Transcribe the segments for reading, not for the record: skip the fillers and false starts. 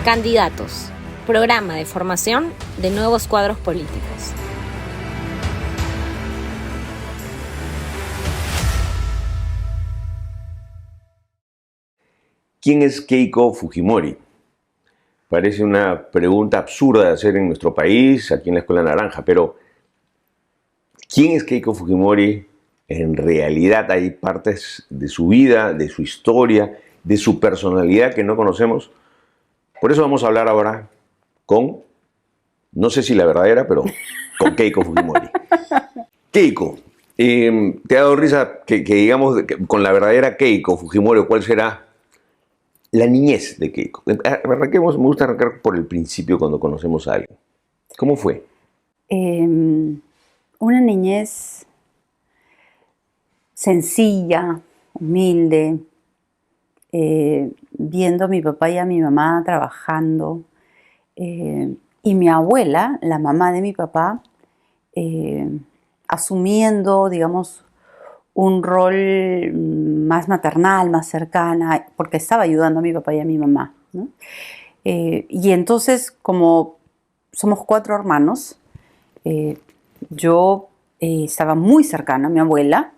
Candidatos, programa de formación de nuevos cuadros políticos. ¿Quién es Keiko Fujimori? Parece una pregunta absurda de hacer en nuestro país, aquí en la Escuela Naranja, pero ¿quién es Keiko Fujimori? En realidad hay partes de su vida, de su historia, de su personalidad que no conocemos. Por eso vamos a hablar ahora con, no sé si la verdadera, pero con Keiko Fujimori. Keiko, ¿te ha dado risa que digamos con la verdadera Keiko Fujimori, cuál será la niñez de Keiko? Arranquemos, me gusta arrancar por el principio cuando conocemos a alguien. ¿Cómo fue? Una niñez sencilla, humilde, viendo a mi papá y a mi mamá trabajando, y mi abuela, la mamá de mi papá, asumiendo, digamos, un rol más maternal, más cercana, porque estaba ayudando a mi papá y a mi mamá, ¿no? Y entonces, como somos 4 hermanos, yo estaba muy cercana a mi abuela,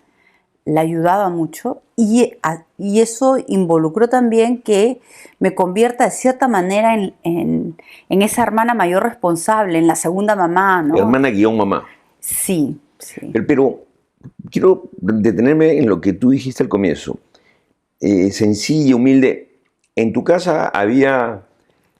la ayudaba mucho y eso involucró también que me convierta de cierta manera en esa hermana mayor responsable, en la segunda mamá, ¿no? Hermana guión mamá. Sí, sí. Pero quiero detenerme en lo que tú dijiste al comienzo. Sencilla, humilde. ¿En tu casa había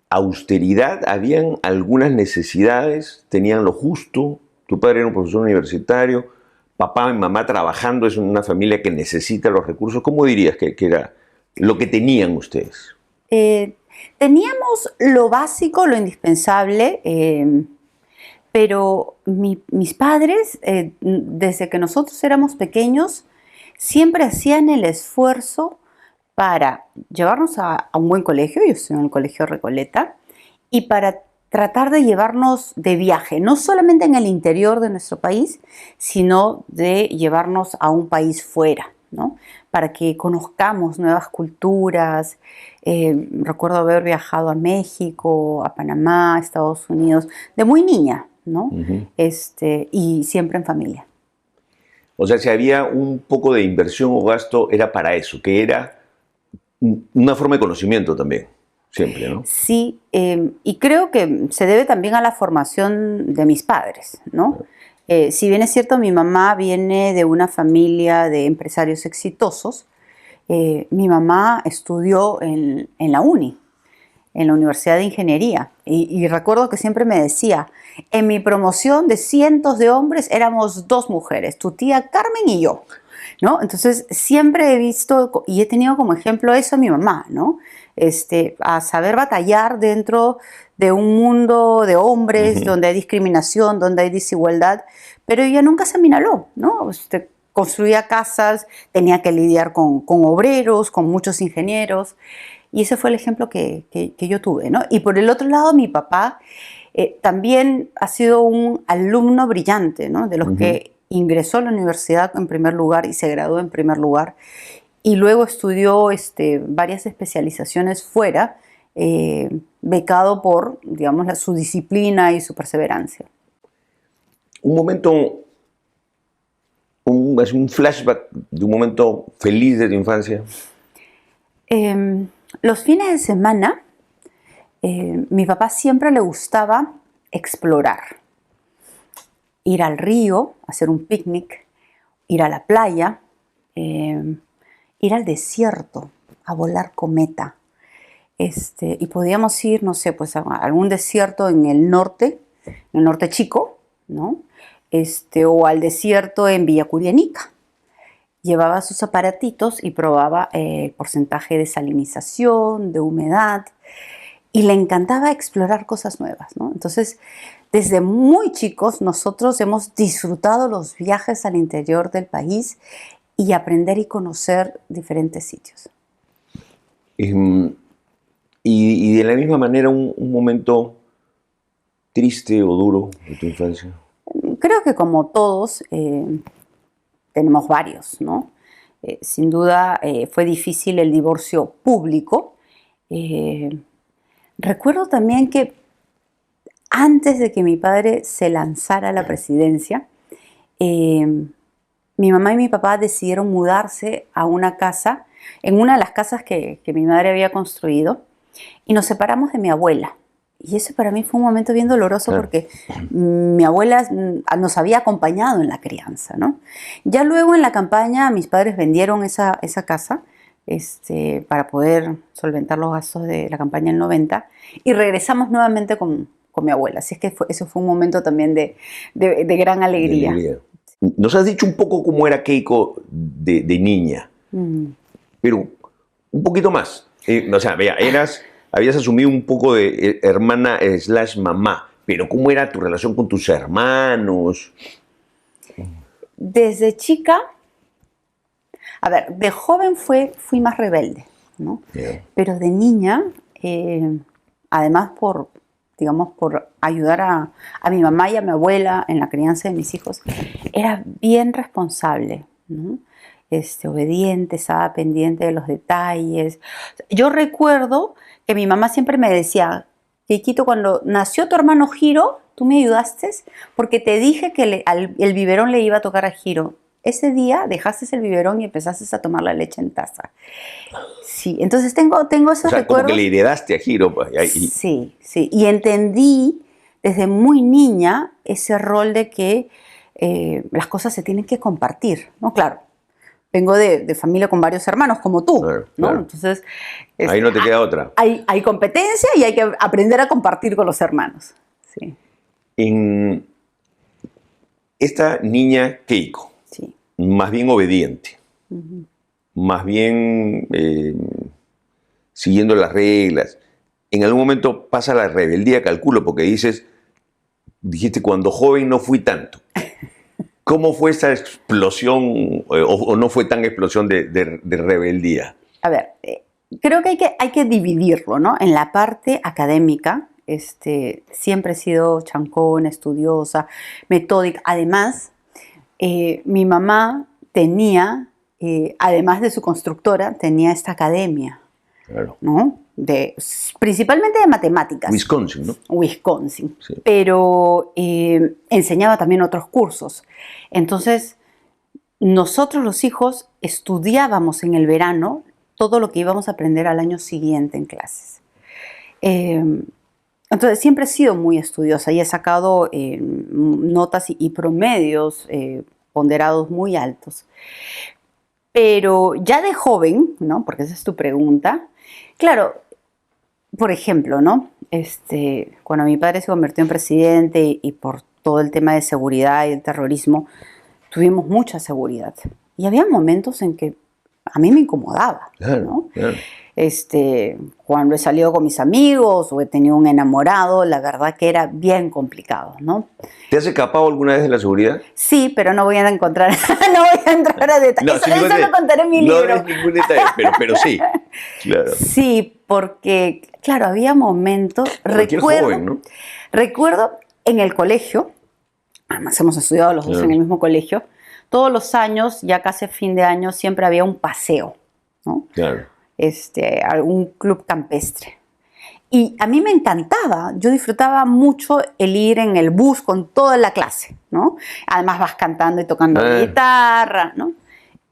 austeridad? ¿Habían algunas necesidades? ¿Tenían lo justo? Tu padre era un profesor universitario, papá y mamá trabajando, es una familia que necesita los recursos. ¿Cómo dirías que era lo que tenían ustedes? Teníamos lo básico, lo indispensable, pero mis padres, desde que nosotros éramos pequeños, siempre hacían el esfuerzo para llevarnos a un buen colegio, yo estoy en el colegio Recoleta, y para tratar de llevarnos de viaje, no solamente en el interior de nuestro país, sino de llevarnos a un país fuera, ¿no? Para que conozcamos nuevas culturas. Recuerdo haber viajado a México, a Panamá, a Estados Unidos, de muy niña, ¿no? Uh-huh. Y siempre en familia. O sea, si había un poco de inversión o gasto, era para eso, que era una forma de conocimiento también, siempre, ¿no? Sí, y creo que se debe también a la formación de mis padres, ¿no? Si bien es cierto, mi mamá viene de una familia de empresarios exitosos, mi mamá estudió en la UNI, en la Universidad de Ingeniería, y recuerdo que siempre me decía, en mi promoción de cientos de hombres éramos 2 mujeres, tu tía Carmen y yo, ¿no? Entonces siempre he visto y he tenido como ejemplo eso a mi mamá, ¿no? A saber batallar dentro de un mundo de hombres, Uh-huh. donde hay discriminación, donde hay desigualdad, pero ella nunca se aminaló, ¿no? Construía casas, tenía que lidiar con obreros, con muchos ingenieros, y ese fue el ejemplo que yo tuve, ¿no? Y por el otro lado, mi papá también ha sido un alumno brillante, ¿no? De los Uh-huh. que ingresó a la universidad en primer lugar y se graduó en primer lugar, y luego estudió varias especializaciones fuera, becado por, digamos, su disciplina y su perseverancia. Un momento, un flashback de un momento feliz de tu infancia. Los fines de semana, mi papá siempre le gustaba explorar. Ir al río, hacer un picnic, ir a la playa, ir al desierto, a volar cometa. Y podíamos ir, no sé, pues a algún desierto en el norte chico, ¿no? O al desierto en Villa Curianica. Llevaba sus aparatitos y probaba el porcentaje de salinización, de humedad, y le encantaba explorar cosas nuevas, ¿no? Entonces, desde muy chicos nosotros hemos disfrutado los viajes al interior del país y aprender y conocer diferentes sitios. Y de la misma manera un momento triste o duro de tu infancia. Creo que como todos tenemos varios, ¿no? Sin duda fue difícil el divorcio público. Recuerdo también que antes de que mi padre se lanzara a la presidencia, eh, mi mamá y mi papá decidieron mudarse a una casa, en una de las casas que mi madre había construido, y nos separamos de mi abuela. Y eso para mí fue un momento bien doloroso Claro. porque mi abuela nos había acompañado en la crianza, ¿no? Ya luego en la campaña mis padres vendieron esa casa para poder solventar los gastos de la campaña del 90 y regresamos nuevamente con mi abuela. Así es que eso fue un momento también de gran alegría. De alegría. Nos has dicho un poco cómo era Keiko de niña, pero un poquito más. O sea, vea, habías asumido un poco de hermana / mamá, pero ¿cómo era tu relación con tus hermanos? Desde chica, a ver, de joven fui más rebelde, ¿no? Yeah. Pero de niña, además digamos, por ayudar a mi mamá y a mi abuela en la crianza de mis hijos, era bien responsable, ¿no? Obediente, estaba pendiente de los detalles. Yo recuerdo que mi mamá siempre me decía, Keikito, cuando nació tu hermano Giro, tú me ayudaste porque te dije que el biberón le iba a tocar a Giro. Ese día dejaste el biberón y empezaste a tomar la leche en taza. Sí, entonces tengo esos O sea, recuerdos. como que le heredaste a Giro. Pues, Sí, sí. Y entendí desde muy niña ese rol de que las cosas se tienen que compartir, ¿no? Claro, vengo de familia con varios hermanos, como tú, Claro, ¿no? claro. Entonces, Ahí no te queda otra. hay competencia y hay que aprender a compartir con los hermanos. Sí, En esta niña Keiko, sí. más bien obediente, más bien siguiendo las reglas, en algún momento pasa la rebeldía, calculo, porque dijiste, cuando joven no fui tanto. ¿Cómo fue esa explosión o no fue tan explosión de rebeldía? A ver, creo que hay que dividirlo, ¿no? En la parte académica, siempre he sido chancón, estudiosa, metódica. Además, mi mamá tenía, además de su constructora, tenía esta academia, Claro. ¿no? Principalmente de matemáticas. Wisconsin, ¿no? Wisconsin. Sí. Pero enseñaba también otros cursos. Entonces, nosotros los hijos estudiábamos en el verano todo lo que íbamos a aprender al año siguiente en clases. Entonces, siempre he sido muy estudiosa y he sacado notas y promedios ponderados muy altos. Pero ya de joven, ¿no? Porque esa es tu pregunta. Claro, por ejemplo, ¿no? Cuando mi padre se convirtió en presidente y por todo el tema de seguridad y el terrorismo, tuvimos mucha seguridad. Y había momentos en que a mí me incomodaba, Claro, ¿no? claro. Cuando he salido con mis amigos o he tenido un enamorado, la verdad que era bien complicado, ¿no? ¿Te has escapado alguna vez de la seguridad? Sí, pero no voy a encontrar, no voy a entrar a detalles. Eso lo contaré en mi libro. No es ningún detalle, pero sí, claro. Sí, porque, claro, había momentos, Cualquier joven, ¿no? recuerdo en el colegio, además hemos estudiado los dos en el mismo colegio, todos los años, ya casi a fin de año, siempre había un paseo, ¿no? Claro. Algún club campestre. Y a mí me encantaba, yo disfrutaba mucho el ir en el bus con toda la clase, ¿no? Además vas cantando y tocando la guitarra, ¿no?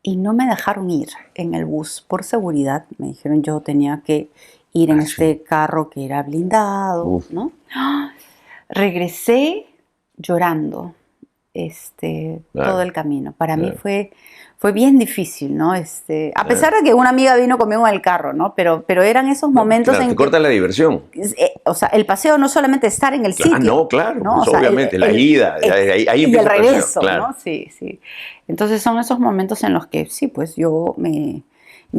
Y no me dejaron ir en el bus por seguridad. Me dijeron yo tenía que ir en este carro que era blindado, ¿no? Regresé llorando todo el camino. Para mí fue bien difícil, ¿no? A pesar de que una amiga vino conmigo en el carro, ¿no? Pero eran esos momentos claro, en te que... corta la diversión. O sea, el paseo no solamente estar en el sitio. No, claro, ¿no? pues O sea, obviamente, la ida, ahí y empieza el el paseo, regreso, claro. ¿no? Sí, sí. Entonces son esos momentos en los que sí, pues yo me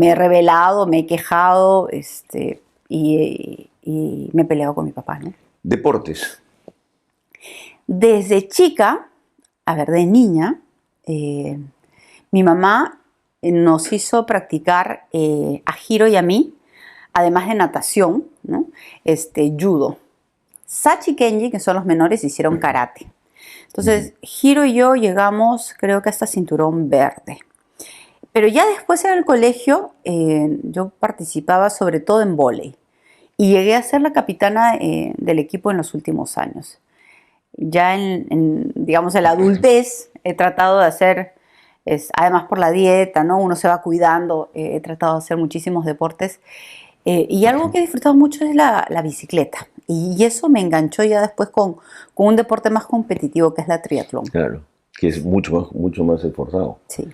he rebelado, me he quejado, y me he peleado con mi papá, ¿no? Deportes. Desde chica, a ver, de niña, mi mamá nos hizo practicar a Giro y a mí, además de natación, ¿no? Judo. Sachi y Kenji, que son los menores, hicieron karate. Entonces, Giro y yo llegamos, creo que hasta cinturón verde. Pero ya después en el colegio, yo participaba sobre todo en vóley. y llegué a ser la capitana del equipo en los últimos años. Ya digamos, en la adultez he tratado de hacer, además por la dieta, ¿no? Uno se va cuidando, he tratado de hacer muchísimos deportes. Y algo que he disfrutado mucho es la bicicleta. Y eso me enganchó ya después con un deporte más competitivo que es la triatlón. Claro, que es mucho más esforzado. Sí.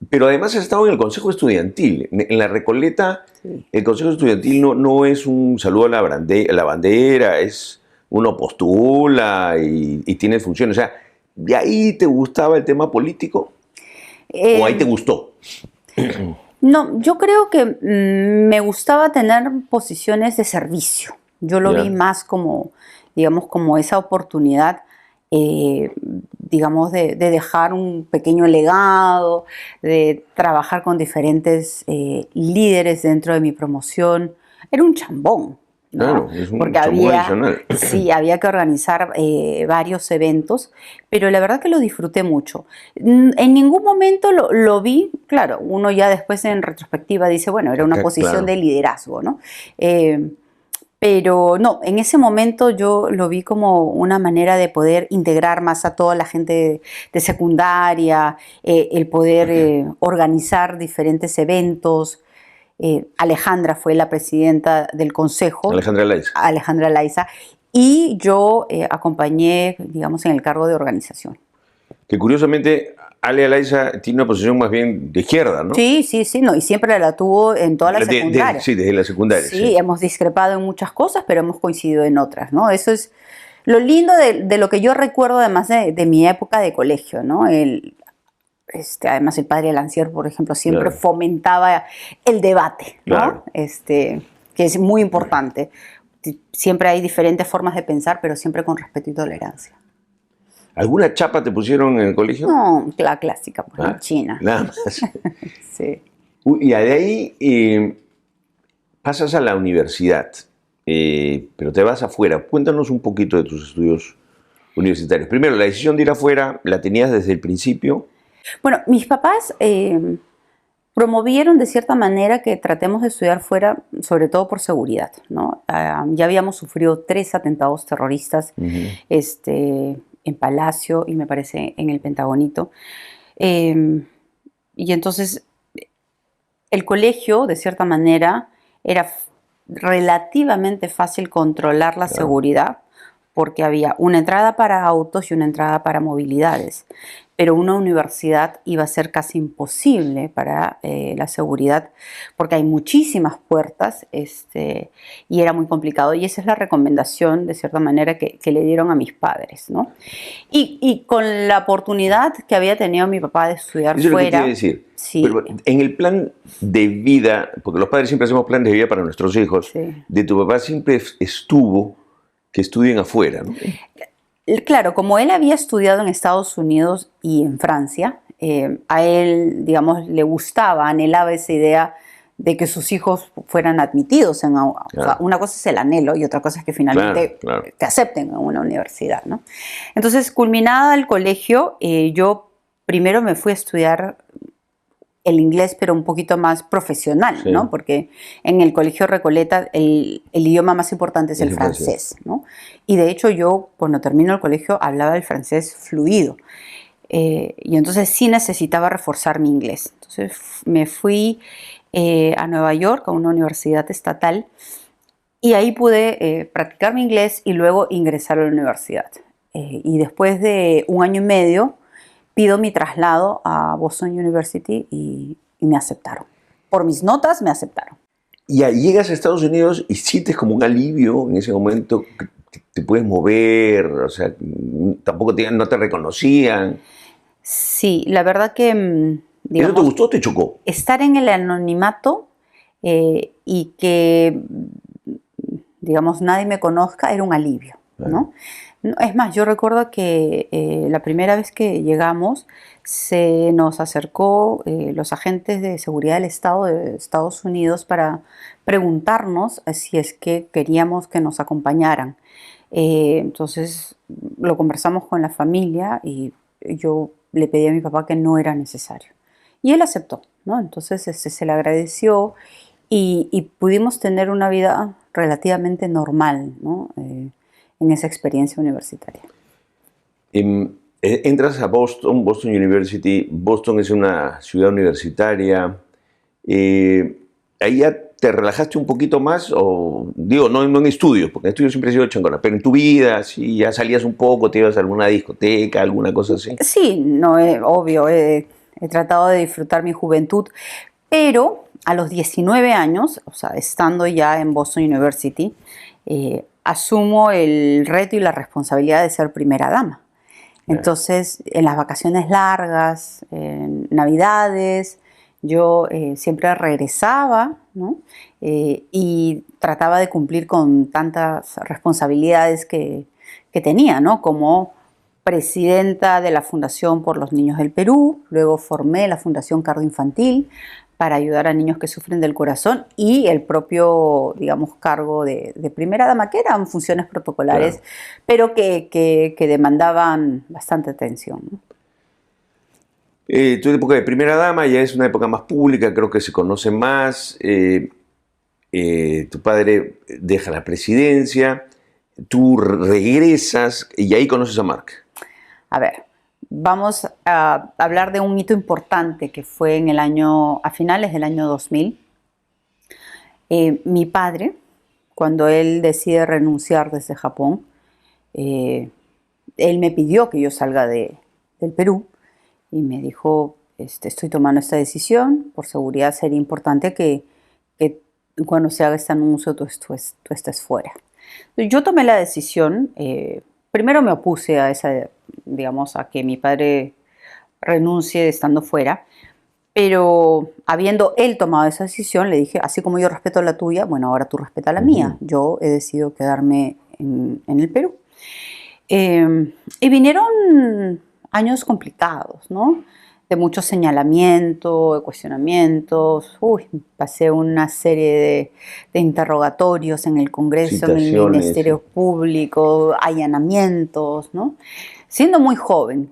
Pero además has estado en el Consejo Estudiantil. En la Recoleta, sí. El Consejo Estudiantil no es un saludo a la bandera, es uno postula y tiene funciones. O sea, ¿de ahí te gustaba el tema político? ¿O ahí te gustó? No, yo creo que me gustaba tener posiciones de servicio. Yo lo vi más como, digamos, como esa oportunidad, digamos, de dejar un pequeño legado, de trabajar con diferentes líderes dentro de mi promoción. Era un chambón, ¿no? Claro, es un chambón adicional. Sí, había que organizar varios eventos, pero la verdad que lo disfruté mucho. En ningún momento lo vi, claro, uno ya después en retrospectiva dice, bueno, era una posición de liderazgo, ¿no? Pero no, en ese momento yo lo vi como una manera de poder integrar más a toda la gente de secundaria, el poder organizar diferentes eventos. Alejandra fue la presidenta del consejo. Alejandra Laiza. Y yo acompañé, digamos, en el cargo de organización. Que curiosamente Ale Laiza tiene una posición más bien de izquierda, ¿no? Sí, no, y siempre la tuvo en toda la secundaria. Sí, desde la secundaria. Sí, hemos discrepado en muchas cosas, pero hemos coincidido en otras, ¿no? Eso es lo lindo de lo que yo recuerdo además de mi época de colegio, ¿no? Además el padre Lancier, por ejemplo, siempre fomentaba el debate, ¿no? Claro. Que es muy importante. Siempre hay diferentes formas de pensar, pero siempre con respeto y tolerancia. ¿Alguna chapa te pusieron en el colegio? No, la clásica, pues, en China. Nada más. Sí. Y de ahí pasas a la universidad, pero te vas afuera. Cuéntanos un poquito de tus estudios universitarios. Primero, la decisión de ir afuera, ¿la tenías desde el principio? Bueno, mis papás promovieron de cierta manera que tratemos de estudiar fuera, sobre todo por seguridad, ¿no? Ya habíamos sufrido 3 atentados terroristas, en Palacio y me parece en el Pentagonito. Y entonces el colegio, de cierta manera, era relativamente fácil controlar la seguridad porque había una entrada para autos y una entrada para movilidades. Pero una universidad iba a ser casi imposible para la seguridad porque hay muchísimas puertas y era muy complicado. Y esa es la recomendación, de cierta manera, que le dieron a mis padres, ¿no? Y con la oportunidad que había tenido mi papá de estudiar fuera... Eso es lo que quiero decir. Sí. Pero en el plan de vida, porque los padres siempre hacemos planes de vida para nuestros hijos, de tu papá siempre estuvo que estudien afuera, ¿no? Claro, como él había estudiado en Estados Unidos y en Francia, a él, digamos, le gustaba, anhelaba esa idea de que sus hijos fueran admitidos en o sea, una cosa es el anhelo y otra cosa es que finalmente te acepten en una universidad, ¿no? Entonces, culminada el colegio, yo primero me fui a estudiar el inglés, pero un poquito más profesional, ¿no? Porque en el colegio Recoleta el idioma más importante es el francés, ¿no? Y de hecho yo, cuando termino el colegio, hablaba el francés fluido. Y entonces sí necesitaba reforzar mi inglés. Entonces me fui a Nueva York, a una universidad estatal, y ahí pude practicar mi inglés y luego ingresar a la universidad. Y después de 1 año y medio, pido mi traslado a Boston University y me aceptaron. Por mis notas me aceptaron. Y ahí llegas a Estados Unidos y sientes como un alivio en ese momento, que te puedes mover, o sea, tampoco no te reconocían. Sí, la verdad que... Digamos, ¿eso te gustó o te chocó? Estar en el anonimato y que, digamos, nadie me conozca era un alivio, ¿no? Es más, yo recuerdo que la primera vez que llegamos se nos acercó los agentes de seguridad del Estado de Estados Unidos para preguntarnos si es que queríamos que nos acompañaran. Entonces lo conversamos con la familia y yo le pedí a mi papá que no era necesario. Y él aceptó, ¿no? Entonces se le agradeció y pudimos tener una vida relativamente normal, ¿no? En esa experiencia universitaria. Entras a Boston, Boston University. Boston es una ciudad universitaria. ¿Ahí ya te relajaste un poquito más? O, digo, no en estudios, porque en estudios siempre he sido changona, pero en tu vida, si ya salías un poco, te ibas a alguna discoteca, alguna cosa así. Sí, no, obvio, he tratado de disfrutar mi juventud, pero a los 19 años, o sea, estando ya en Boston University, asumo el reto y la responsabilidad de ser primera dama. Entonces, en las vacaciones largas, en Navidades, yo siempre regresaba, ¿no? Y trataba de cumplir con tantas responsabilidades que tenía, ¿no? Como presidenta de la Fundación por los Niños del Perú, luego formé la Fundación Cardio Infantil para ayudar a niños que sufren del corazón y el propio, digamos, cargo de primera dama, que eran funciones protocolares, claro, pero que demandaban bastante atención, ¿no? Tu época de primera dama ya es una época más pública, creo que se conoce más. Tu padre deja la presidencia, tú regresas y ahí conoces a Mark. A ver, vamos a hablar de un hito importante que fue a finales del año 2000. Mi padre, cuando él decide renunciar desde Japón, él me pidió que yo salga del Perú y me dijo, estoy tomando esta decisión, por seguridad sería importante que cuando se haga este anuncio tú estés fuera. Yo tomé la decisión, primero me opuse a que mi padre renuncie estando fuera, pero habiendo él tomado esa decisión, le dije, así como yo respeto la tuya, bueno, ahora tú respeta la mía. Yo he decidido quedarme en el Perú. Y vinieron años complicados, ¿no? De mucho señalamiento, de cuestionamientos. Pasé una serie de interrogatorios en el Congreso, en el Ministerio Público, allanamientos, ¿no? Siendo muy joven.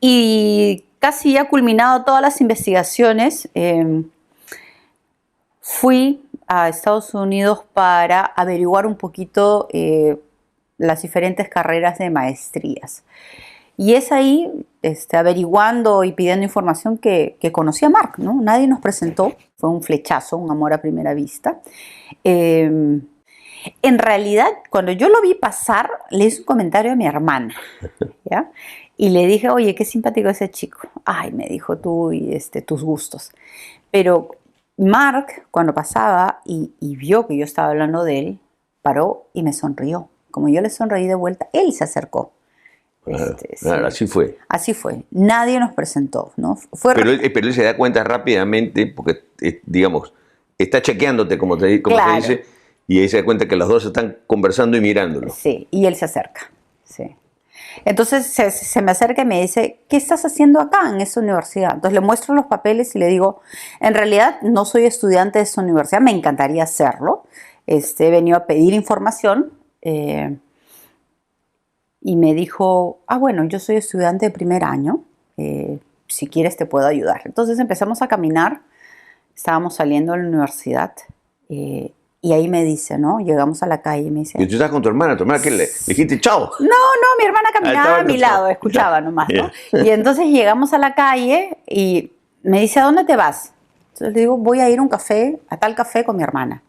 Y casi ya culminado todas las investigaciones, fui a Estados Unidos para averiguar un poquito las diferentes carreras de maestrías. Y es ahí, averiguando y pidiendo información, que conocí a Mark, ¿no? Nadie nos presentó, fue un flechazo, un amor a primera vista. En realidad, cuando yo lo vi pasar, le hice un comentario a mi hermana, ¿ya? Y le dije, oye, qué simpático ese chico. Ay, me dijo, tú y tus gustos. Pero Mark, cuando pasaba y vio que yo estaba hablando de él, paró y me sonrió. Como yo le sonreí de vuelta, él se acercó. Claro, así fue. Así fue. Nadie nos presentó, ¿no? Pero él se da cuenta rápidamente, porque, digamos, está chequeándote, como se dice, y ahí se da cuenta que los dos están conversando y mirándolo. Sí, y él se acerca. Sí. Entonces se me acerca y me dice, ¿qué estás haciendo acá en esa universidad? Entonces le muestro los papeles y le digo, en realidad no soy estudiante de esa universidad, me encantaría hacerlo. He venido a pedir información. Y me dijo, bueno, yo soy estudiante de primer año, si quieres te puedo ayudar. Entonces empezamos a caminar, estábamos saliendo de la universidad y ahí me dice, ¿no? Llegamos a la calle y me dice... ¿Y tú estás con tu hermana que le dijiste chao? No, mi hermana caminaba a mi lado, escuchaba nomás, ¿no? Y entonces llegamos a la calle y me dice, ¿a dónde te vas? Entonces le digo, voy a ir a un café, a tal café con mi hermana.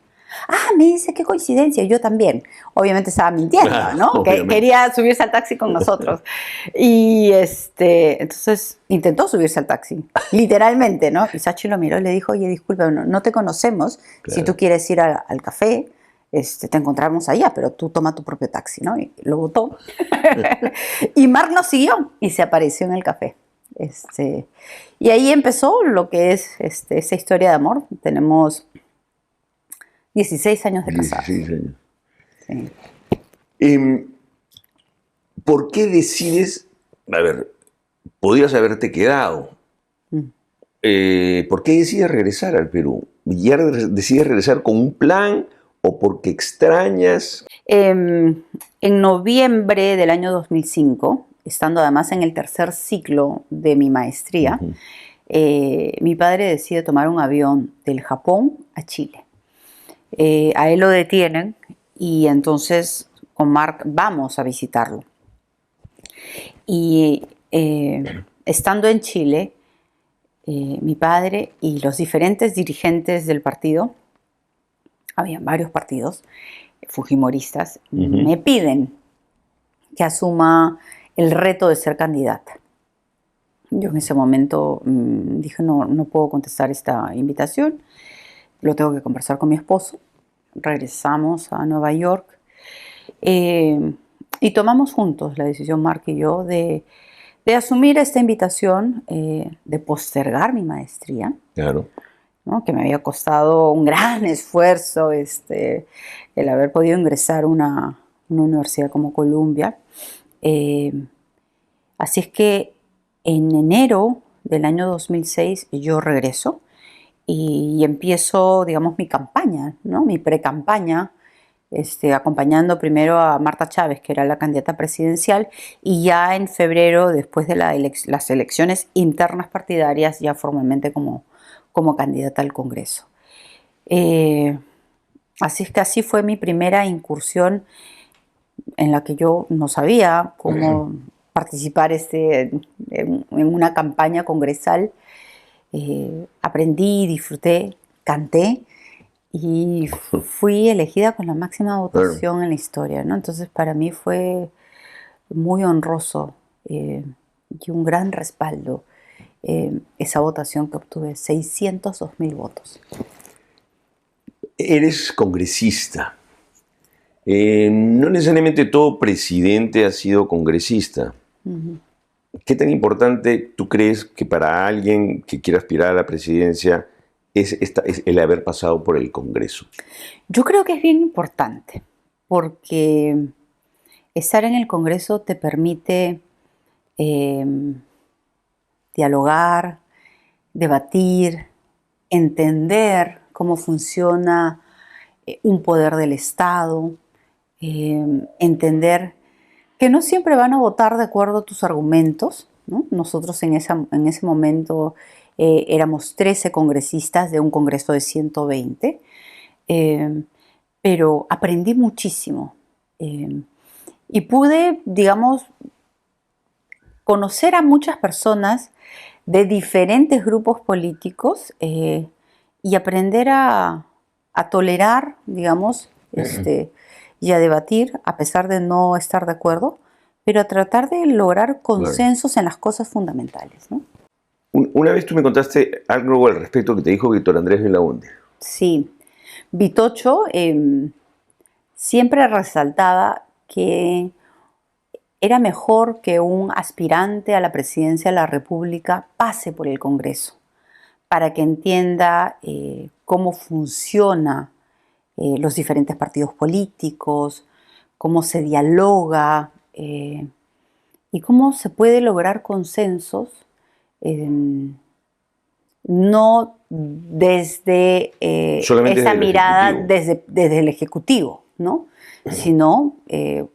Me dice, qué coincidencia, yo también. Obviamente estaba mintiendo, ¿no? Que quería subirse al taxi con nosotros. Y entonces intentó subirse al taxi, literalmente, ¿no? Y Sachi lo miró y le dijo, oye, disculpa, no te conocemos. Claro. Si tú quieres ir al café, te encontramos allá, pero tú toma tu propio taxi, ¿no? Y lo botó. Y Mark nos siguió y se apareció en el café. Y ahí empezó lo que es esa historia de amor. Tenemos 16 años de casados. 16 años. Sí. ¿Por qué decides, podrías haberte quedado? ¿Por qué decides regresar al Perú? ¿Ya decides regresar con un plan o porque extrañas? En noviembre del año 2005, estando además en el tercer ciclo de mi maestría, mi padre decide tomar un avión del Japón a Chile. A él lo detienen y entonces con Marc vamos a visitarlo. Y estando en Chile, mi padre y los diferentes dirigentes del partido, habían varios partidos fujimoristas, me piden que asuma el reto de ser candidata. Yo en ese momento dije, no puedo contestar esta invitación, lo tengo que conversar con mi esposo. Regresamos a Nueva York y tomamos juntos la decisión, Marc y yo, de asumir esta invitación, de postergar mi maestría. Claro. ¿No? Que me había costado un gran esfuerzo el haber podido ingresar a una universidad como Columbia. Así es que en enero del año 2006 yo regreso y empiezo, digamos, mi campaña, ¿no? Mi pre-campaña, acompañando primero a Marta Chávez, que era la candidata presidencial, y ya en febrero, después de las elecciones internas partidarias, ya formalmente como candidata al Congreso. Así es que así fue mi primera incursión en la que yo no sabía cómo participar en una campaña congresal. Aprendí, disfruté, canté y fui elegida con la máxima votación en la historia, ¿no? Entonces para mí fue muy honroso y un gran respaldo esa votación que obtuve, 602.000 votos. Eres congresista. No necesariamente todo presidente ha sido congresista. ¿Qué tan importante tú crees que para alguien que quiera aspirar a la presidencia es el haber pasado por el Congreso? Yo creo que es bien importante, porque estar en el Congreso te permite dialogar, debatir, entender cómo funciona un poder del Estado, entender que no siempre van a votar de acuerdo a tus argumentos, ¿no? Nosotros en ese momento éramos 13 congresistas de un congreso de 120, pero aprendí muchísimo y pude, digamos, conocer a muchas personas de diferentes grupos políticos y aprender a tolerar, digamos, y a debatir a pesar de no estar de acuerdo, pero a tratar de lograr consensos en las cosas fundamentales, ¿no? Una vez tú me contaste algo al respecto que te dijo Víctor Andrés Belaúnde. Sí, Vitocho siempre resaltaba que era mejor que un aspirante a la presidencia de la República pase por el Congreso para que entienda cómo funciona los diferentes partidos políticos, cómo se dialoga y cómo se puede lograr consensos, no desde esa mirada desde el Ejecutivo, ¿no? Sino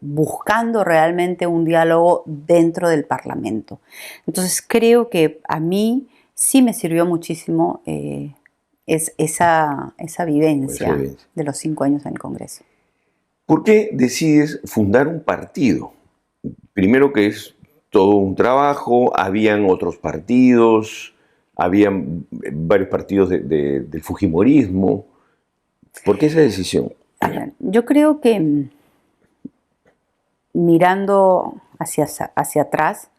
buscando realmente un diálogo dentro del Parlamento. Entonces creo que a mí sí me sirvió muchísimo esa vivencia de los 5 años en el Congreso. ¿Por qué decides fundar un partido? Primero, que es todo un trabajo, habían otros partidos, habían varios partidos del fujimorismo. ¿Por qué esa decisión? Yo creo que mirando hacia atrás,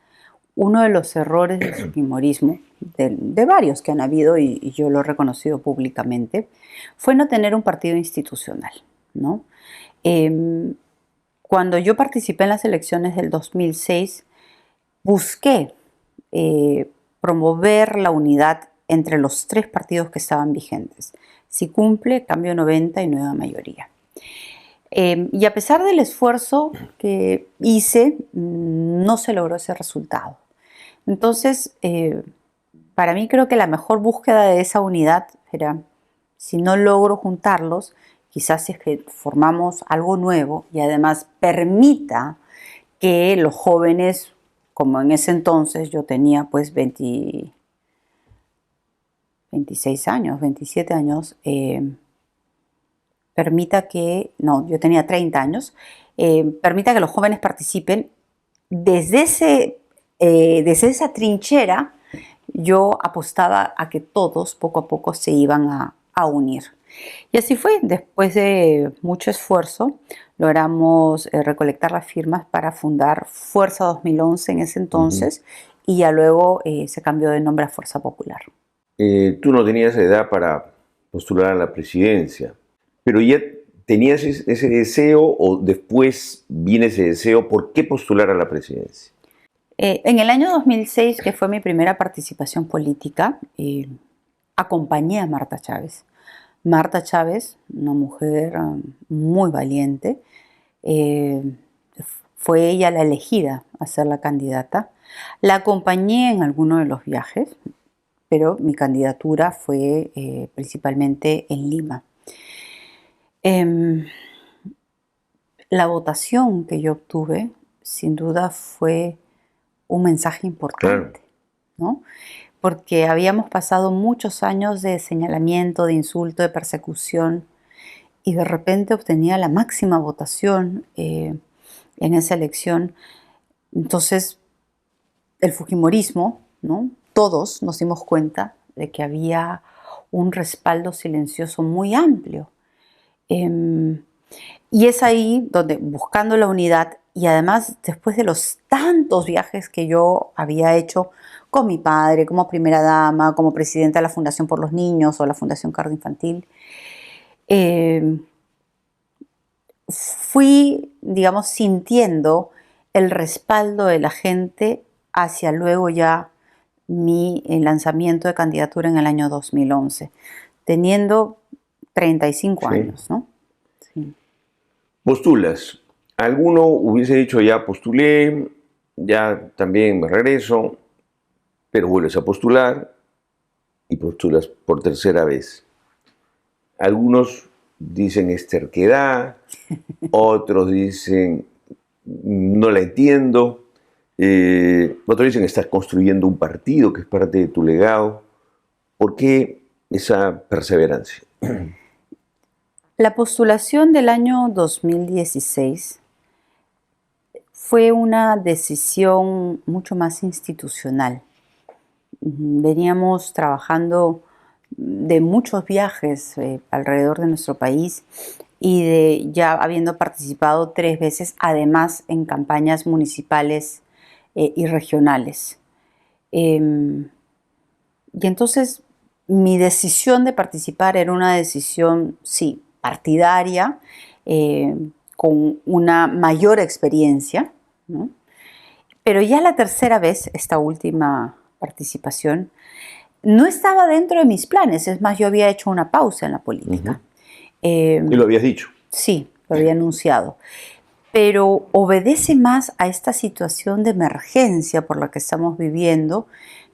uno de los errores del fujimorismo, de varios que han habido y yo lo he reconocido públicamente, fue no tener un partido institucional, ¿no? Cuando yo participé en las elecciones del 2006, busqué promover la unidad entre los 3 partidos que estaban vigentes: Si Cumple, Cambio 90 y Nueva Mayoría. Y a pesar del esfuerzo que hice, no se logró ese resultado. Entonces, para mí creo que la mejor búsqueda de esa unidad era, si no logro juntarlos, quizás si es que formamos algo nuevo y además permita que los jóvenes, como en ese entonces yo tenía pues 20, 26 años, 27 años, permita que, no, yo tenía 30 años, permita que los jóvenes participen desde esa trinchera. Yo apostaba a que todos poco a poco se iban a unir. Y así fue. Después de mucho esfuerzo, logramos recolectar las firmas para fundar Fuerza 2011 en ese entonces, y ya luego se cambió de nombre a Fuerza Popular. Tú no tenías edad para postular a la presidencia, pero ya tenías ese deseo o después viene ese deseo. ¿Por qué postular a la presidencia? En el año 2006, que fue mi primera participación política, acompañé a Marta Chávez. Marta Chávez, una mujer muy valiente, fue ella la elegida a ser la candidata. La acompañé en alguno de los viajes, pero mi candidatura fue principalmente en Lima. La votación que yo obtuve, sin duda, fue un mensaje importante, ¿no? Porque habíamos pasado muchos años de señalamiento, de insulto, de persecución, y de repente obtenía la máxima votación en esa elección. Entonces, el fujimorismo, ¿no? Todos nos dimos cuenta de que había un respaldo silencioso muy amplio. Y es ahí donde, buscando la unidad, y además después de los tantos viajes que yo había hecho con mi padre, como primera dama, como presidenta de la Fundación por los Niños o la Fundación Cardo Infantil, fui, digamos, sintiendo el respaldo de la gente hacia luego ya mi lanzamiento de candidatura en el año 2011, teniendo 35 años, ¿no? Sí. Postulas. Alguno hubiese dicho, ya postulé, ya también me regreso, pero vuelves a postular y postulas por tercera vez. Algunos dicen es terquedad, otros dicen no la entiendo, otros dicen estás construyendo un partido que es parte de tu legado. ¿Por qué esa perseverancia? La postulación del año 2016 fue una decisión mucho más institucional. Veníamos trabajando de muchos viajes alrededor de nuestro país y ya habiendo participado 3 veces, además en campañas municipales y regionales. Y entonces mi decisión de participar era una decisión, sí, partidaria, con una mayor experiencia, ¿no? Pero ya la tercera vez, esta última participación, no estaba dentro de mis planes. Es más, yo había hecho una pausa en la política. Y lo habías dicho. Sí, lo había anunciado. Pero obedece más a esta situación de emergencia por la que estamos viviendo,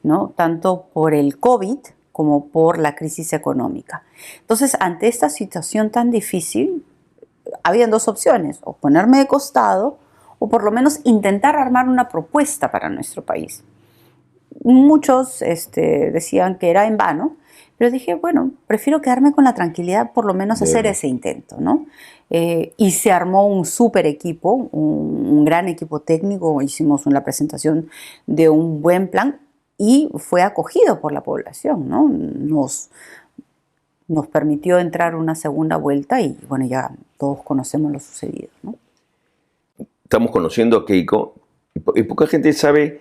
¿no? Tanto por el COVID como por la crisis económica. Entonces, ante esta situación tan difícil, habían 2 opciones: o ponerme de costado o por lo menos intentar armar una propuesta para nuestro país. Muchos decían que era en vano, pero dije, bueno, prefiero quedarme con la tranquilidad, por lo menos hacer ese intento, ¿no? Y se armó un súper equipo, un gran equipo técnico. Hicimos una presentación de un buen plan y fue acogido por la población, ¿no? Nos permitió entrar una segunda vuelta y, bueno, ya todos conocemos lo sucedido, ¿no? Estamos conociendo a Keiko y poca gente sabe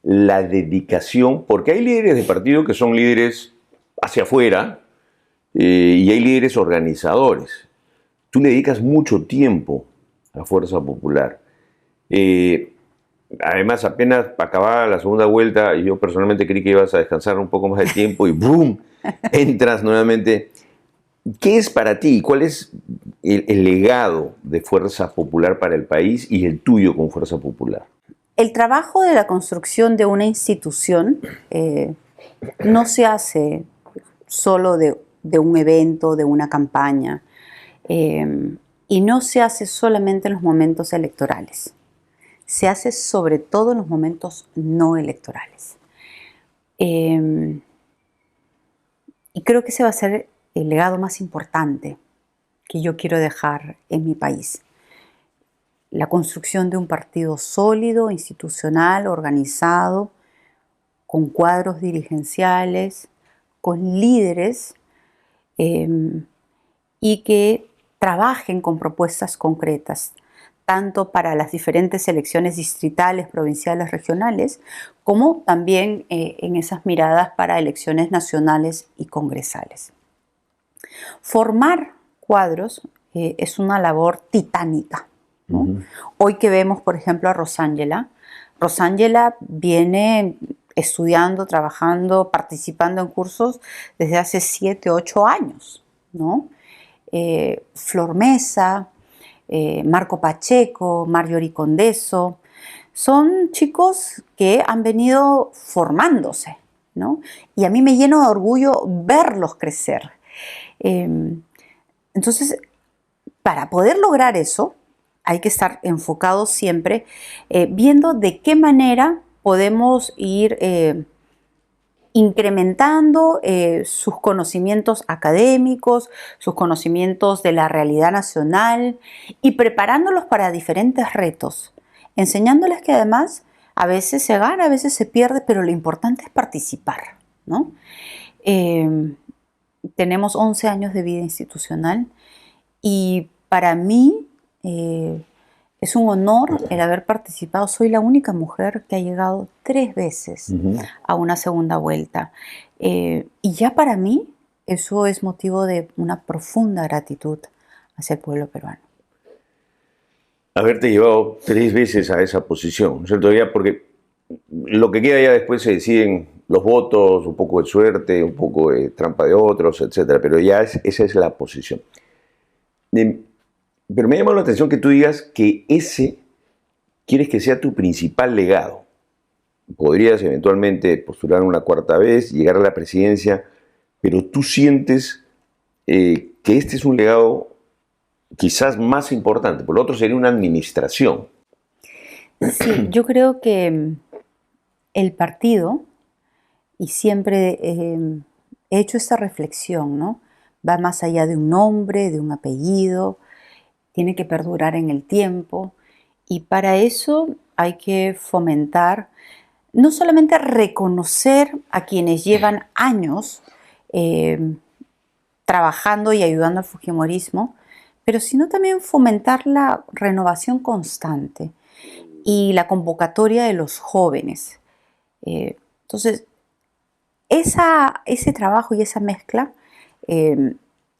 la dedicación, porque hay líderes de partido que son líderes hacia afuera y hay líderes organizadores. Tú le dedicas mucho tiempo a Fuerza Popular. Además, apenas acababa la segunda vuelta, yo personalmente creí que ibas a descansar un poco más de tiempo y ¡boom! Entras nuevamente. ¿Qué es para ti? ¿Cuál es el legado de Fuerza Popular para el país y el tuyo con Fuerza Popular? El trabajo de la construcción de una institución no se hace solo de un evento, de una campaña, y no se hace solamente en los momentos electorales. Se hace sobre todo en los momentos no electorales. Y creo que ese va a ser el legado más importante que yo quiero dejar en mi país. La construcción de un partido sólido, institucional, organizado, con cuadros dirigenciales, con líderes y que trabajen con propuestas concretas, tanto para las diferentes elecciones distritales, provinciales, regionales, como también en esas miradas para elecciones nacionales y congresales. Formar cuadros es una labor titánica, ¿no? Hoy que vemos, por ejemplo, a Rosángela viene estudiando, trabajando, participando en cursos desde hace 7, 8 años, ¿no? Flor Mesa, Marco Pacheco, Marjorie Condeso, son chicos que han venido formándose, ¿no? Y a mí me llena de orgullo verlos crecer. Entonces, para poder lograr eso, hay que estar enfocados siempre viendo de qué manera podemos ir incrementando sus conocimientos académicos, sus conocimientos de la realidad nacional y preparándolos para diferentes retos, enseñándoles que además a veces se gana, a veces se pierde, pero lo importante es participar, ¿no? Tenemos 11 años de vida institucional y para mí es un honor el haber participado. Soy la única mujer que ha llegado 3 veces a una segunda vuelta. Y ya para mí eso es motivo de una profunda gratitud hacia el pueblo peruano. Haberte llevado 3 veces a esa posición, ¿no es cierto? Ya porque lo que queda ya después se deciden los votos, un poco de suerte, un poco de trampa de otros, etcétera. Pero ya esa es la posición. Pero me llama la atención que tú digas que ese quieres que sea tu principal legado. Podrías eventualmente postular una 4ª vez, llegar a la presidencia, pero tú sientes que este es un legado quizás más importante, por lo otro sería una administración. Sí, yo creo que el partido, y siempre he hecho esta reflexión, ¿no? Va más allá de un nombre, de un apellido, tiene que perdurar en el tiempo y para eso hay que fomentar, no solamente reconocer a quienes llevan años trabajando y ayudando al fujimorismo, pero sino también fomentar la renovación constante y la convocatoria de los jóvenes. Entonces, ese trabajo y esa mezcla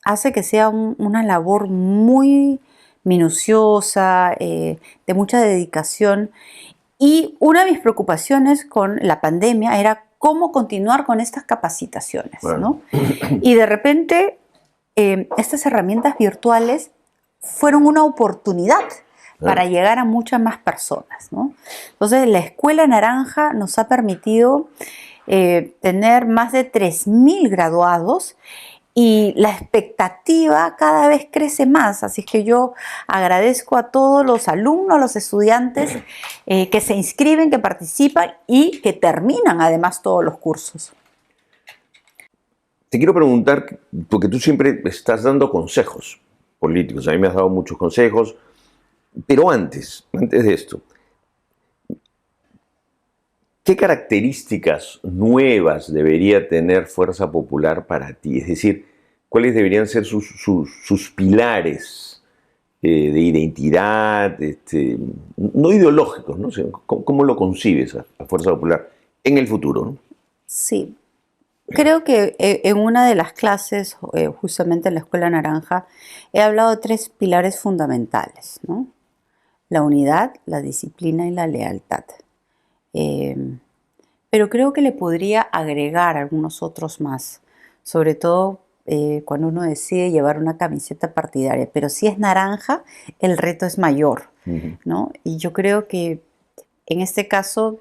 hace que sea una labor muy minuciosa, de mucha dedicación. Y una de mis preocupaciones con la pandemia era cómo continuar con estas capacitaciones, ¿no? Y de repente estas herramientas virtuales fueron una oportunidad para llegar a muchas más personas, ¿no? Entonces la Escuela Naranja nos ha permitido tener más de 3.000 graduados y la expectativa cada vez crece más, así que yo agradezco a todos los alumnos, los estudiantes que se inscriben, que participan y que terminan además todos los cursos. Te quiero preguntar, porque tú siempre estás dando consejos políticos, a mí me has dado muchos consejos, pero antes de esto, ¿qué características nuevas debería tener Fuerza Popular para ti? Es decir, ¿cuáles deberían ser sus pilares de identidad, no ideológicos, ¿no? O sea, ¿cómo lo concibes a Fuerza Popular en el futuro, ¿no? Sí, creo que en una de las clases, justamente en la Escuela Naranja, he hablado de 3 pilares fundamentales, ¿no? La unidad, la disciplina y la lealtad. Pero creo que le podría agregar algunos otros más, sobre todo cuando uno decide llevar una camiseta partidaria. Pero si es naranja, el reto es mayor, ¿no? Y yo creo que en este caso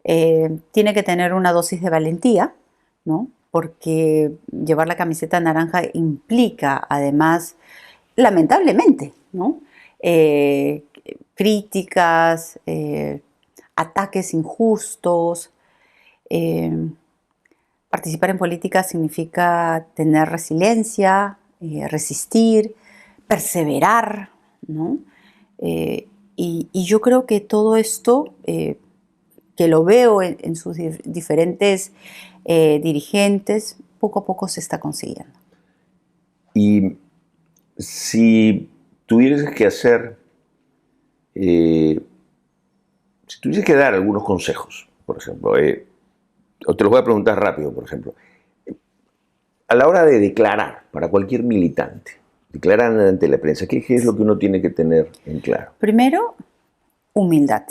tiene que tener una dosis de valentía, ¿no? Porque llevar la camiseta naranja implica además, lamentablemente, ¿no? Críticas, ataques injustos, participar en política significa tener resiliencia, resistir, perseverar, ¿no? Y yo creo que todo esto, que lo veo en sus diferentes dirigentes, poco a poco se está consiguiendo. Y si tuvieras que hacer, si tuvieras que dar algunos consejos, por ejemplo, o te los voy a preguntar rápido, por ejemplo, a la hora de declarar para cualquier militante, declarar ante la prensa, ¿qué es lo que uno tiene que tener en claro? Primero, humildad,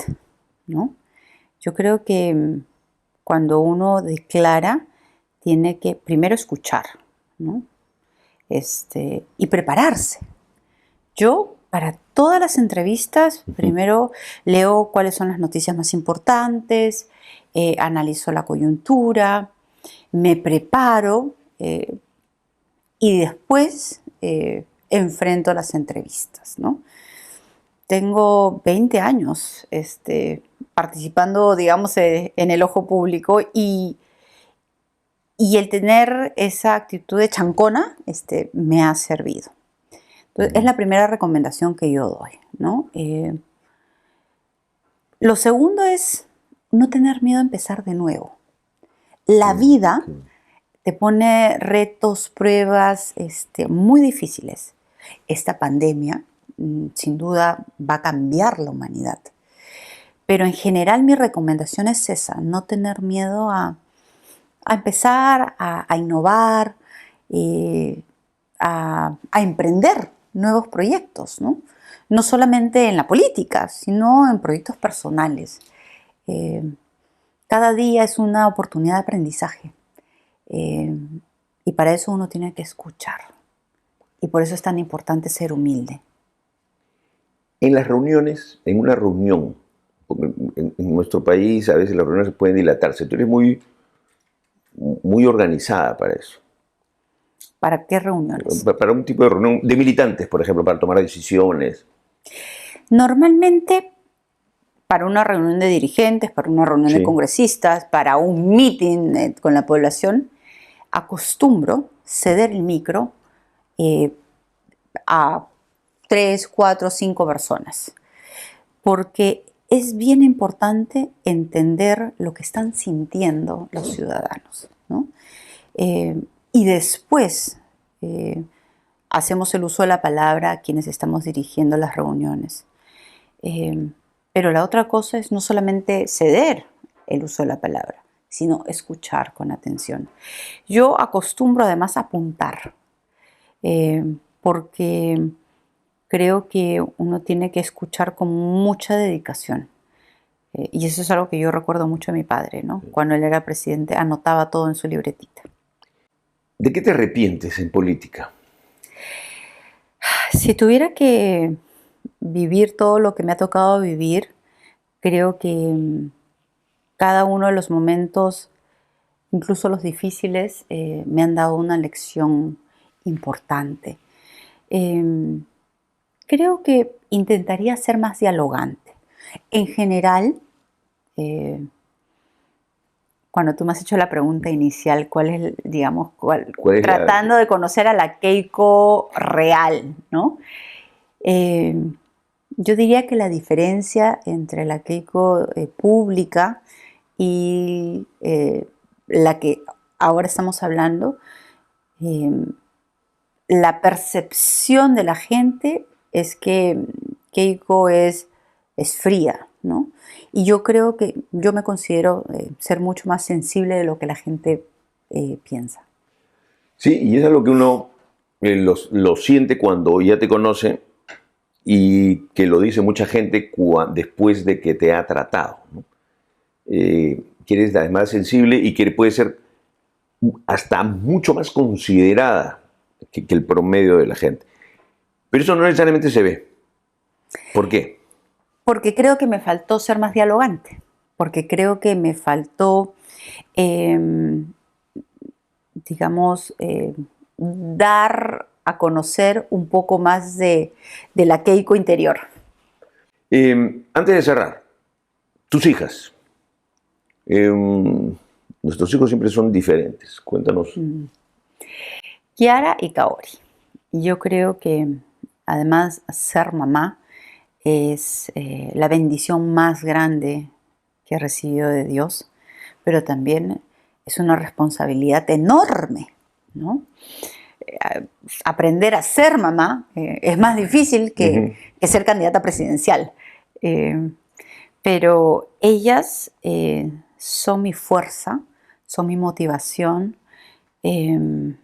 ¿no? Yo creo que cuando uno declara, tiene que primero escuchar, ¿no? Y prepararse. Yo, para todas las entrevistas, primero leo cuáles son las noticias más importantes, analizo la coyuntura, me preparo y después enfrento las entrevistas, ¿no? Tengo 20 años participando, digamos, en el ojo público y el tener esa actitud de chancona me ha servido. Entonces, es la primera recomendación que yo doy, ¿no? Lo segundo es no tener miedo a empezar de nuevo. La vida te pone retos, pruebas muy difíciles. Esta pandemia, sin duda, va a cambiar la humanidad. Pero en general mi recomendación es esa, no tener miedo a empezar, a innovar, a emprender nuevos proyectos, ¿no? No solamente en la política, sino en proyectos personales. Cada día es una oportunidad de aprendizaje y para eso uno tiene que escuchar. Y por eso es tan importante ser humilde. En las reuniones, en una reunión, porque en nuestro país a veces las reuniones pueden dilatarse, tú eres muy organizada para eso. ¿Para qué reuniones? Para un tipo de reunión de militantes, por ejemplo, para tomar decisiones. Normalmente, para una reunión de dirigentes, para una reunión de congresistas, para un meeting con la población, acostumbro ceder el micro a 3, 4, 5 personas. Porque es bien importante entender lo que están sintiendo los ciudadanos, ¿no? Y después hacemos el uso de la palabra a quienes estamos dirigiendo las reuniones. Pero la otra cosa es no solamente ceder el uso de la palabra, sino escuchar con atención. Yo acostumbro además a apuntar, porque creo que uno tiene que escuchar con mucha dedicación. Y eso es algo que yo recuerdo mucho de mi padre, ¿no? Cuando él era presidente, anotaba todo en su libretita. ¿De qué te arrepientes en política? Si tuviera que vivir todo lo que me ha tocado vivir, creo que cada uno de los momentos, incluso los difíciles, me han dado una lección importante. Creo que intentaría ser más dialogante. En general, cuando tú me has hecho la pregunta inicial, ¿cuál es, digamos, tratando de conocer a la Keiko real, ¿no? Yo diría que la diferencia entre la Keiko pública y la que ahora estamos hablando, la percepción de la gente es que Keiko es fría, ¿no? Y yo creo que yo me considero ser mucho más sensible de lo que la gente piensa. Sí, y eso es lo que uno lo siente cuando ya te conoce y que lo dice mucha gente después de que te ha tratado, ¿no? Que eres además sensible y que puede ser hasta mucho más considerada que el promedio de la gente. Pero eso no necesariamente se ve. ¿Por qué? Porque creo que me faltó ser más dialogante, porque creo que me faltó, digamos, dar a conocer un poco más de la Keiko interior. Antes de cerrar, tus hijas, nuestros hijos siempre son diferentes. Cuéntanos. Kiara y Kaori. Yo creo que además ser mamá es la bendición más grande que he recibido de Dios, pero también es una responsabilidad enorme, ¿no? Aprender a ser mamá es más difícil que ser candidata presidencial. Pero ellas son mi fuerza, son mi motivación, y en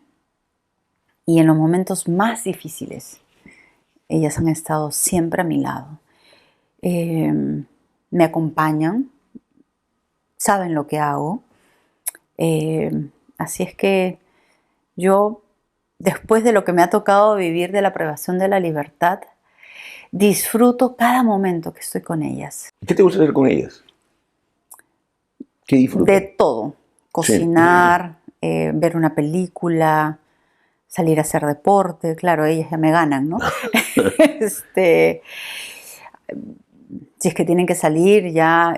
los momentos más difíciles, ellas han estado siempre a mi lado. Me acompañan, saben lo que hago. Así es que yo, después de lo que me ha tocado vivir de la privación de la libertad, disfruto cada momento que estoy con ellas. ¿Qué te gusta hacer con ellas? ¿Qué disfrutas? De todo. Cocinar, ver una película, salir a hacer deporte. Claro, ellas ya me ganan, ¿no? Si es que tienen que salir ya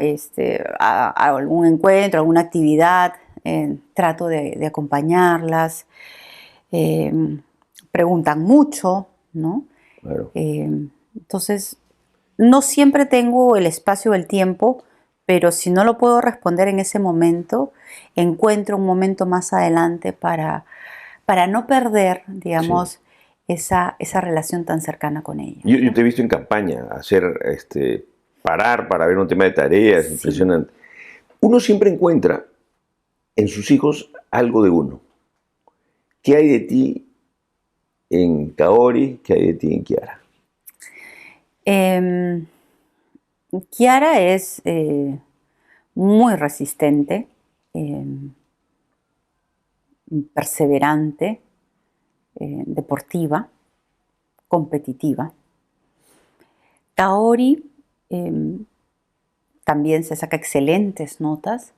a algún encuentro, alguna actividad, trato de acompañarlas. Preguntan mucho, ¿no? Claro. Entonces, no siempre tengo el espacio o el tiempo, pero si no lo puedo responder en ese momento, encuentro un momento más adelante para no perder, digamos, esa relación tan cercana con ella. Yo te he visto en campaña hacer, parar para ver un tema de tareas, Sí. impresionante. Uno siempre encuentra en sus hijos algo de uno. ¿Qué hay de ti en Kaori? ¿Qué hay de ti en Kiara? Kiara es muy resistente, perseverante, deportiva, competitiva. Kaori también se saca excelentes notas,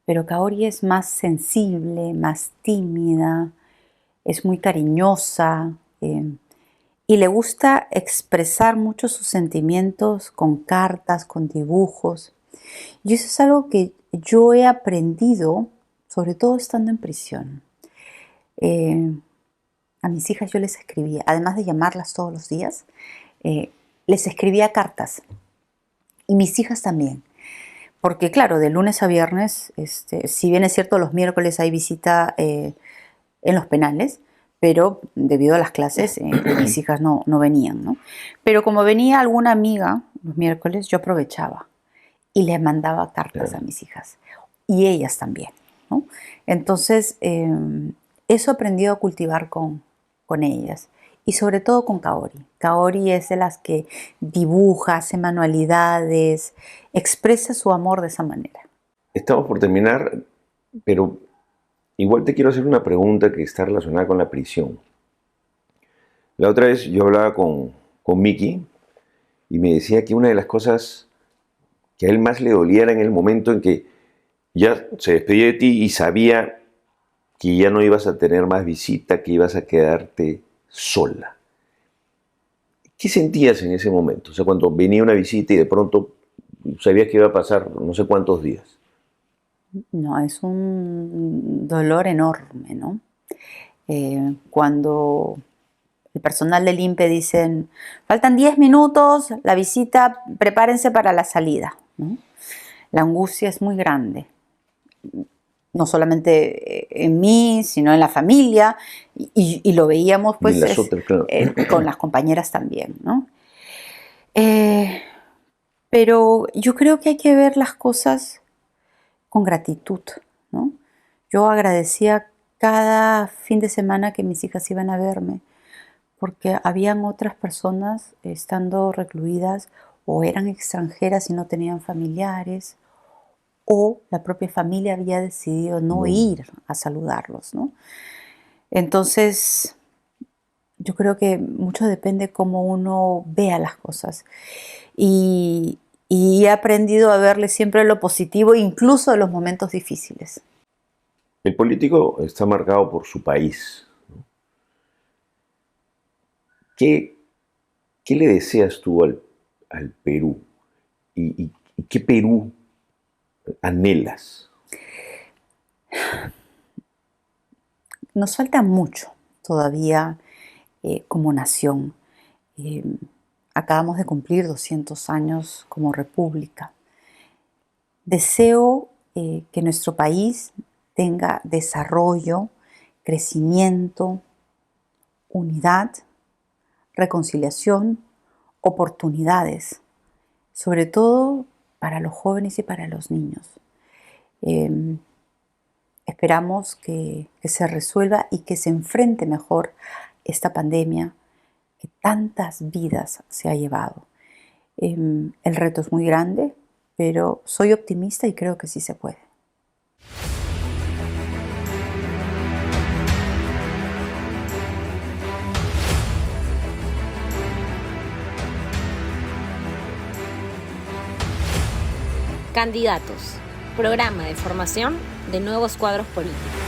pero Kaori es más sensible, más tímida, es muy cariñosa y le gusta expresar mucho sus sentimientos con cartas, con dibujos. Y eso es algo que yo he aprendido, sobre todo estando en prisión. A mis hijas yo les escribía, además de llamarlas todos los días, les escribía cartas. Y mis hijas también. Porque claro, de lunes a viernes, si bien es cierto los miércoles hay visita en los penales, pero debido a las clases mis hijas no venían, ¿no? Pero como venía alguna amiga los miércoles, yo aprovechaba y les mandaba cartas a mis hijas. Y ellas también, ¿no? Entonces, eso he aprendido a cultivar con ellas. Y sobre todo con Kaori. Kaori es de las que dibuja, hace manualidades, expresa su amor de esa manera. Estamos por terminar, pero igual te quiero hacer una pregunta que está relacionada con la prisión. La otra vez yo hablaba con Miki y me decía que una de las cosas que a él más le dolía era en el momento en que ya se despedía de ti y sabía que ya no ibas a tener más visita, que ibas a quedarte sola. ¿Qué sentías en ese momento? O sea, cuando venía una visita y de pronto sabías que iba a pasar no sé cuántos días. No, es un dolor enorme, ¿no? Cuando el personal del INPE dicen, faltan 10 minutos, la visita, prepárense para la salida, ¿no? La angustia es muy grande. No solamente en mí, sino en la familia, y lo veíamos pues Y las otras, claro. Con las compañeras también, ¿no? Pero yo creo que hay que ver las cosas con gratitud, ¿no? Yo agradecía cada fin de semana que mis hijas iban a verme, porque habían otras personas estando recluidas o eran extranjeras y no tenían familiares, o la propia familia había decidido no ir a saludarlos, ¿no? Entonces, yo creo que mucho depende cómo uno vea las cosas. Y he aprendido a verle siempre lo positivo, incluso en los momentos difíciles. El político está marcado por su país, ¿no? ¿Qué le deseas tú al Perú? ¿Y qué Perú anhelas? Nos falta mucho todavía como nación. Acabamos de cumplir 200 años como república. Deseo que nuestro país tenga desarrollo, crecimiento, unidad, reconciliación, oportunidades, sobre todo para los jóvenes y para los niños. Esperamos que se resuelva y que se enfrente mejor esta pandemia que tantas vidas se ha llevado. El reto es muy grande, pero soy optimista y creo que sí se puede. Candidatos. Programa de formación de nuevos cuadros políticos.